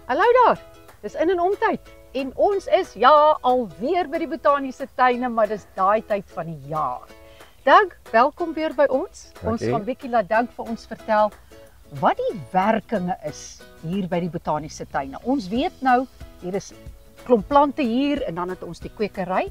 Hallo daar, dis in en omtyd en ons is alweer by die botaniese tuine, maar dis daai tyd van die jaar. Doug, welkom weer by ons. Ons gaan bietjie laat Doug vir ons vertel wat die werkinge is hier by die botaniese tuine. Ons weet nou, hier is klomp plante hier en dan het ons die kwekery.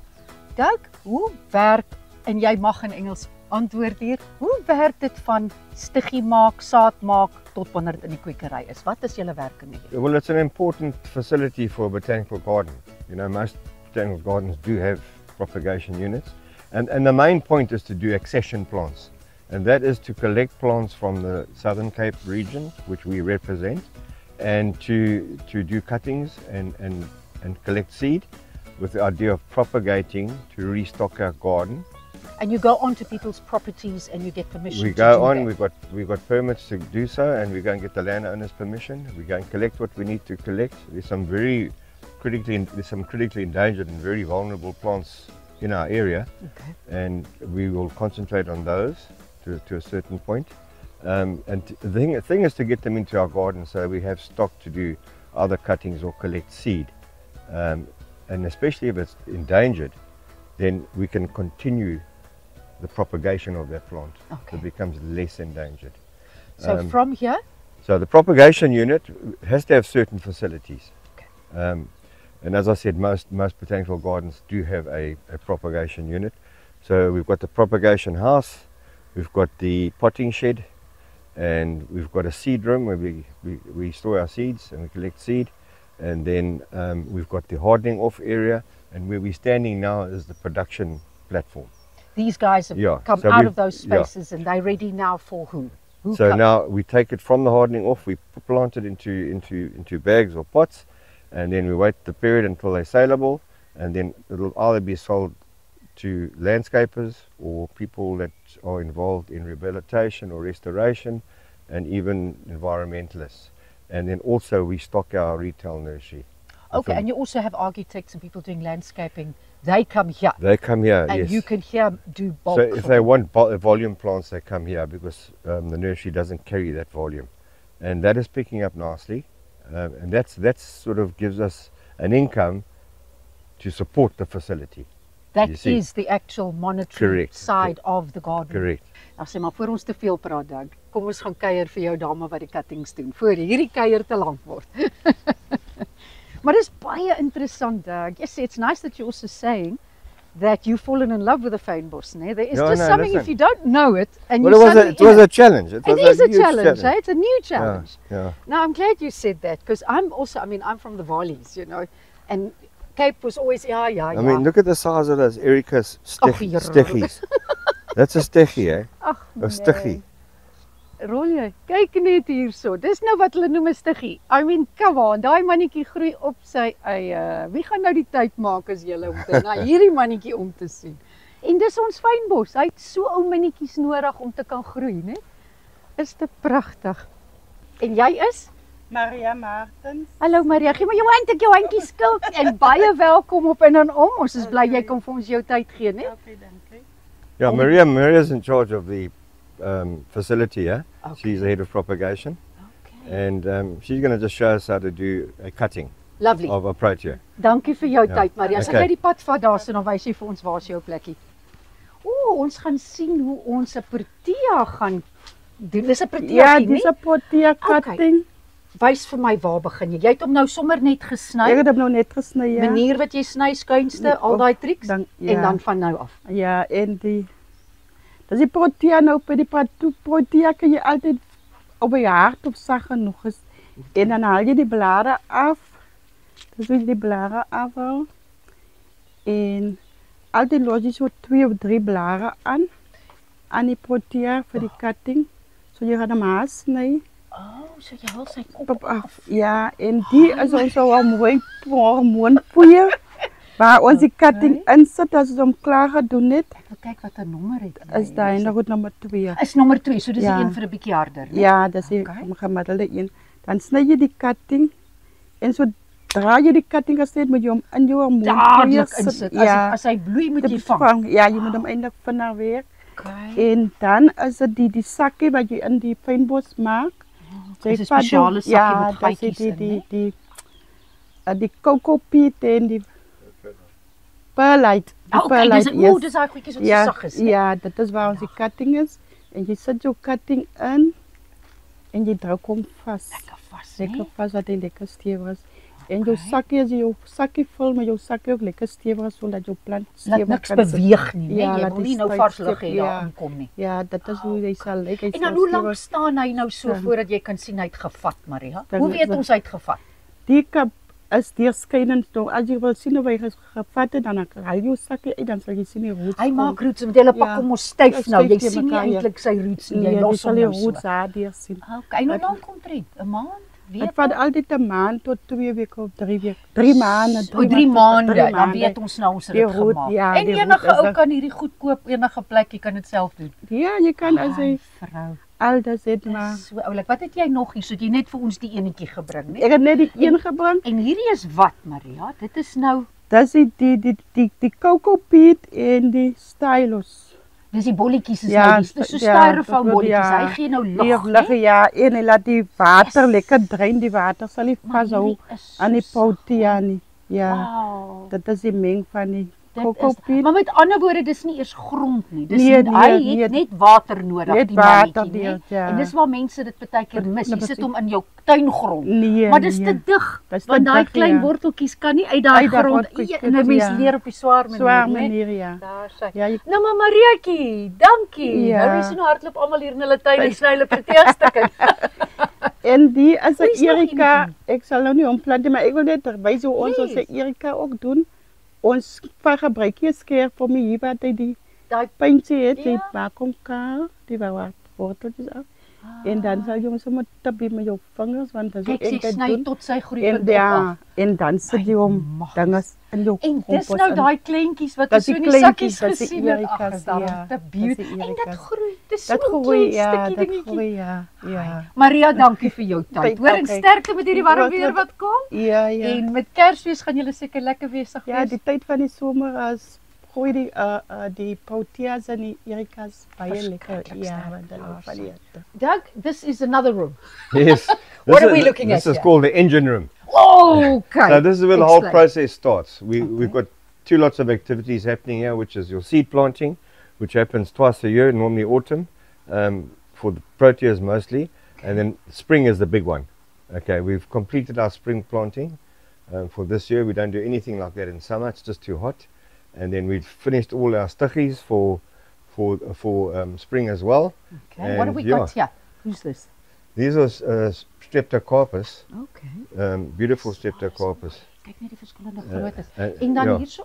Doug, hoe werk, en jy mag in Engels antwoord hier, hoe werk dit van stiggie maak, saad maak tot wanneer dit in die kwekery is? Wat is julle werkinge hier? Well, it's an important facility for a botanical garden. You know, most botanical gardens do have propagation units. And the main point is to do accession plants. And that is to collect plants from the Southern Cape region, which we represent, and to do cuttings and collect seed with the idea of propagating to restock our garden. And you go onto people's properties and you get permission We to go do on, that. we've got permits to do so, and we go and get the landowner's permission. We go and collect what we need to collect. There's some critically endangered and very vulnerable plants in our area, Okay. and we will concentrate on those to a certain point. And the thing is to get them into our garden so we have stock to do other cuttings or collect seed. And especially if it's endangered, then we can continue the propagation of that plant. Okay. It becomes less endangered. So from here, So the propagation unit has to have certain facilities. Okay. And as I said, most botanical gardens do have a propagation unit. So we've got the propagation house, we've got the potting shed, and we've got a seed room where we store our seeds and we collect seed. And then we've got the hardening off area, and where we're standing now is the production platform. these guys have Yeah, come so out we've- of those yeah. spaces and they're ready now for who? Who So come? now we take it from the hardening off, we plant it into bags or pots, and then we wait the period until they're saleable, and then it'll either be sold to landscapers or people that are involved in rehabilitation or restoration, and even environmentalists. And then also we stock our retail nursery. Okay, and you also have architects and people doing landscaping. They come here They come here, and yes. you can here do bulk. So if for they them. want volume plants, they come here because the nursery doesn't carry that volume, and that is picking up nicely, and that's sort of gives us an income to support the facility. That you see. is the actual monetary Correct. side of the garden. Correct. Nou sê maar voor ons te veel praat, Doug, kom ons gaan kuier vir jou dame wat die cuttings doen voor hierdie kuier te lank word. Maar dis baie interessant, Doug. Yes, it's nice that you're also saying that you've fallen in love with the fynbos, né? There is Yeah, just no, something if listen. you don't know it and Well, you it was suddenly it was in a challenge. It It was is a huge challenge, eh? It's a new challenge. Yeah. Now, I'm glad you said that because I'm also, I mean, I'm from the valleys, you know, and Cape was always, yeah. I mean, look at the size of those Erica's Ag, steggies. That's a steggie, eh? Ag, A stiggie. Rol jy, kyk net hierso. Dis nou wat hulle noem 'n stiggie. I mean, come on, daai mannetjie groei op sy eie. Wie gaan nou die tyd maak as julle om te na hierdie mannetjie om te sien? En dis ons fynbos. Hy het so ou minnetjies nodig om te kan groei, né? Is dit pragtig. En jy is? Maria Martens. Hallo Maria, gee my jou handjie skuld en baie welkom op in en om. Ons is bly jy kom vir ons jou tyd gee, né? Okay, dankie. Yeah, Maria's in charge of the facility, yeah? Okay. She's the head of propagation, Okay. and she's going to just show us how to do a cutting Lovely. of a protea. Dankie vir jou Ja, tyd, Maria. As okay. jy die pad vat daarso, dan wys jy vir ons waar is jou plekkie. Ons gaan sien hoe ons 'n protea gaan doen. Dis 'n protea, Ja, nie? dis 'n protea cutting. Wys vir my waar begin jy? Jy het hom nou sommer net gesny. Ek het hom nou net gesny, ja. Manier wat jy sny, skuinste, al daai triks Dan, en dan van nou af. Ja, en dis die protea nou by die protea kan jy altyd op die hart of sag genoeg is. En dan haal jy die blare af. Dis hoe jy die blare afhaal. En altyd los jy so 2 of 3 blare aan die protea vir die cutting. So jy gaan hom sny. So jy haal sy kop Op af. Ja, en die is ons al mooi hormoonpoeier. Waar ons die cutting insit as ons hom klaar gedoen het, Nou kyk wat 'n nommer het. jy. is daai nog goed nommer 2. Is nommer 2, so dis die Ja. een vir 'n bietjie harder, né? Ja, dis die Okay. gemiddelde een. Dan sny jy die cutting en sodra jy die cutting gesny moet jy hom in jou hormoonpoeier Dadelik insit. Ja, As hy bloei moet jy dit vang. Ja, jy moet hom eintlik vinnig weer. Okay. En dan is dit die sakkie wat jy in die fynbos maak. Dis 'n spesiale sakkie met dat is gaatjies in, né? die die cocoa peat en die perlite. Okay, dis daai goedjies wat so sag is. Ja, dit is waar ons die cutting is. En jy sit jou cutting in en jy druk hom vas. Lekker vas dat hy lekker stewig is. En jou sakkie, as jy jou sakkie vul met jou sakkie ook lekker stewig is, sodat jou plant stewig niks beweeg nie, jy wil nie nou vars lug hê daar inkom nie. Ja, dit is hoe hy sal lyk. En dan hoe lank staan hy nou so voordat jy kan sien hy het gevat, Maria? Hoe weet ons hy het gevat? Die kap is deurskynend. As jy wil sien of hy gevat het, dan haal jou sakkie uit, dan sal jy sien die roots. Hy maak roots, met hulle pak hom styf nou. Jy sien nie eintlik sy roots nie, jy los hom nou so. Jy sal die roots daar deur sien. Okay, nou lank omtrent 'n maand? Het vat altyd 'n maand tot 2 weke of 3 weke. 3 maande. 3 maande, dan weet ons nou ons het dit gemaak. Ja, en enige ou kan hierdie goed koop, enige plek, jy kan dit self doen. Ja, jy kan as jy vrou. Aldas het maar. So oulik. Wat het jy nog hier? So jy net vir ons die enetjie gebring, né? Ek het net die een gebring. En hierdie is wat, Maria? Dit is nou dis die cocoa peat en die stylus. Dis die bolletjies is nou dis so styrofoam bolletjies. Hy gee nou lig. Ja, en hy laat die water lekker drein. Die water sal nie vashou aan die protea nie. Ja. Dit is die meng van die cocoa peat. Maar met ander woorde, dis nie eers grond nie. Dis hy het net water nodig, die mannetjie. En dis waar mense dit baie keer mis. Jy sit hom in jou tuingrond. Maar dis te dig. Want daai klein worteltjies kan nie uit daai grond. En 'n mens leer op die swaar manier, ja. Daar sê. Nou maar Mariaatjie, dankie. Nou is nou hardloop almal hier in hulle tuin en sny hulle proteastukke. En die is 'n Erika. Ek sal nou nie omplant nie, maar ek wil net wys hoe ons ons Erika ook doen. Ons gebruik hier skeer vir my hier wat hy die puntjie het, die maak hom kaal, die worteltjies af. En dan sal jy hom sommer tabie met jou vingers, want dit is ook ek sny tot sy groeipunt af. En dan sit jy hom dinges in jou kompos. En dis nou daai kleintjies wat ons so in die sakkies gesien het. Ag, is daar te beauty. En dit groei, dis so 'n klein stukkie ja. Maria, dankie vir jou tyd. Hoor en sterkte met hierdie warm weer wat kom. Ja. En met Kersfees gaan julle seker lekker besig wees. Ja, die tyd van die somer as gooi die proteas en die Erikas baie lekker. Ja, want hulle van die Doug, this is another room. Yes. What are we looking at? This is called the engine room. Okay. So this is where the whole process starts. We've got 2 lots of activities happening here, which is your seed planting, which happens twice a year, normally autumn, for the proteas mostly, and then spring is the big one. Okay, we've completed our spring planting for this year. We don't do anything like that in summer; it's just too hot. And then we've finished all our stickies for spring as well. Okay, and what have we got here? Who's this? These are Streptocarpus. Okay. Beautiful Streptocarpus. Kyk net die verskillende groottes. En dan hierso?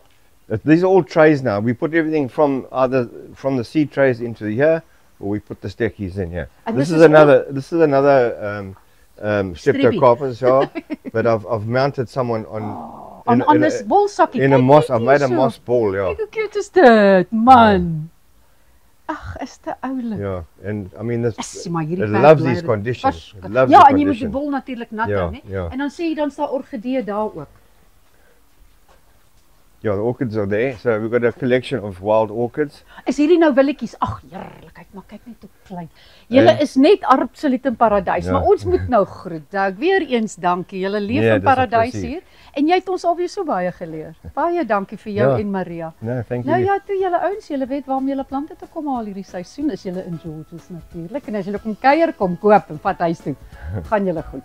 These are all trays now. We put everything from the seed trays into here, or we put the stekkies in here. And this is another Streptocarpus, but I've mounted someone on this ball socket. In a moss, I've made a moss ball, Kijk hoe cute is dit, man. Ach, is te oulik. Yeah, and I mean, it loves loves these conditions. Ja, en jy moet die bol natuurlik nat hou, né? En dan sê jy dan staan orgidee daar ook. Yeah, the orchids are there. So we've got a collection of wild orchids. Is hierdie nou willetjies? Ag, heerlikheid, maar kyk net hoe klein. Julle is net absoluut in paradys, maar ons moet nou groet. Doug, weer eens dankie. Julle leef in paradys hier en jy het ons alweer so baie geleer. Baie dankie vir jou en Maria. No, thank you. Nou ja, toe julle ouens, julle weet waarom julle plante te kom haal hierdie seisoen, is julle in George's natuurlik. En as julle kom kuier, kom koop en vat huis toe. Gaan julle goed.